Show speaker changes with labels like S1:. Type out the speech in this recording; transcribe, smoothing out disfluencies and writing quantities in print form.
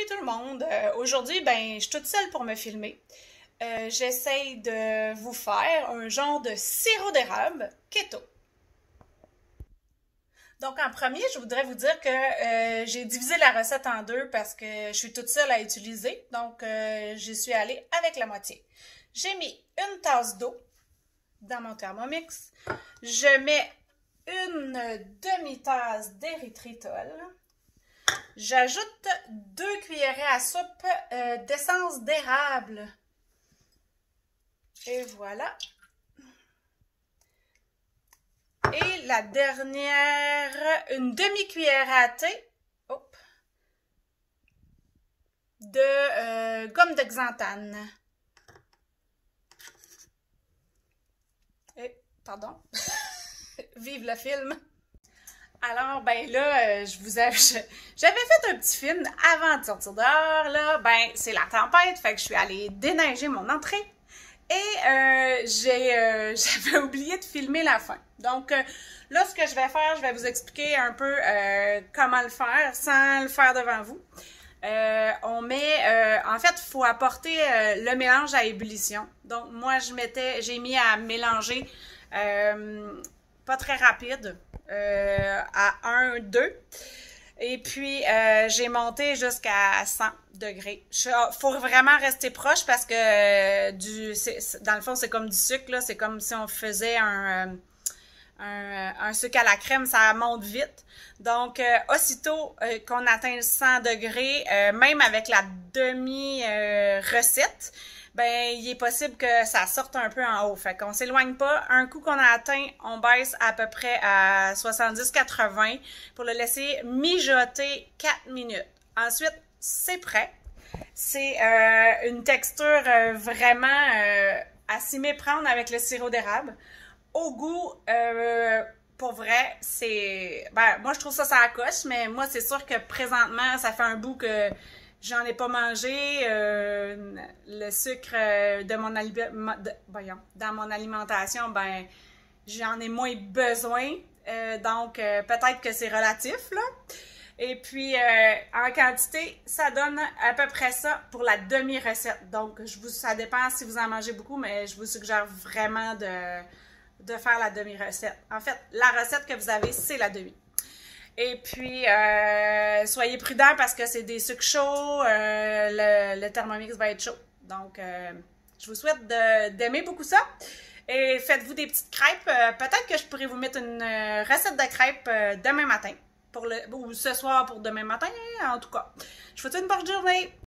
S1: tout le monde. Aujourd'hui, ben, je suis toute seule pour me filmer. J'essaye de vous faire un genre de sirop d'érable keto. Donc, en premier, je voudrais vous dire que j'ai divisé la recette en deux parce que je suis toute seule à utiliser. Donc, j'y suis allée avec la moitié. J'ai mis une tasse d'eau dans mon Thermomix. Je mets une demi-tasse d'érythritol. J'ajoute 2 cuillerées à soupe d'essence d'érable. Et voilà. Et la dernière, une demi-cuillère à thé de gomme de xanthane. Et, pardon. Vive le film! Alors, ben là, j'avais fait un petit film avant de sortir dehors, là, ben, c'est la tempête, fait que je suis allée déneiger mon entrée et j'avais oublié de filmer la fin. Donc, là, ce que je vais faire, je vais vous expliquer un peu comment le faire sans le faire devant vous. En fait, il faut apporter le mélange à ébullition. Donc, moi, j'ai mis à mélanger pas très rapide, à 1, 2. Et puis, j'ai monté jusqu'à 100 degrés. Faut vraiment rester proche parce que dans le fond, c'est comme du sucre, là. C'est comme si on faisait un sucre à la crème, ça monte vite. Donc, aussitôt qu'on atteint 100 degrés, même avec la demi-recette, ben, il est possible que ça sorte un peu en haut. Fait qu'on s'éloigne pas. Un coup qu'on a atteint, on baisse à peu près à 70-80 pour le laisser mijoter 4 minutes. Ensuite, c'est prêt. C'est une texture vraiment à s'y méprendre avec le sirop d'érable. Au goût, pour vrai, c'est... Ben, moi, je trouve ça coche, mais moi, c'est sûr que présentement, ça fait un bout que j'en ai pas mangé. Le sucre dans mon alimentation, ben, j'en ai moins besoin. Donc, peut-être que c'est relatif, là. Et puis, en quantité, ça donne à peu près ça pour la demi-recette. Donc, ça dépend si vous en mangez beaucoup, mais je vous suggère vraiment de faire la demi-recette. En fait, la recette que vous avez, c'est la demi. Et puis, soyez prudents parce que c'est des sucres chauds, le Thermomix va être chaud. Donc, je vous souhaite d'aimer beaucoup ça. Et faites-vous des petites crêpes. Peut-être que je pourrais vous mettre une recette de crêpes demain matin. Ou ce soir pour demain matin, en tout cas. Je vous souhaite une bonne journée.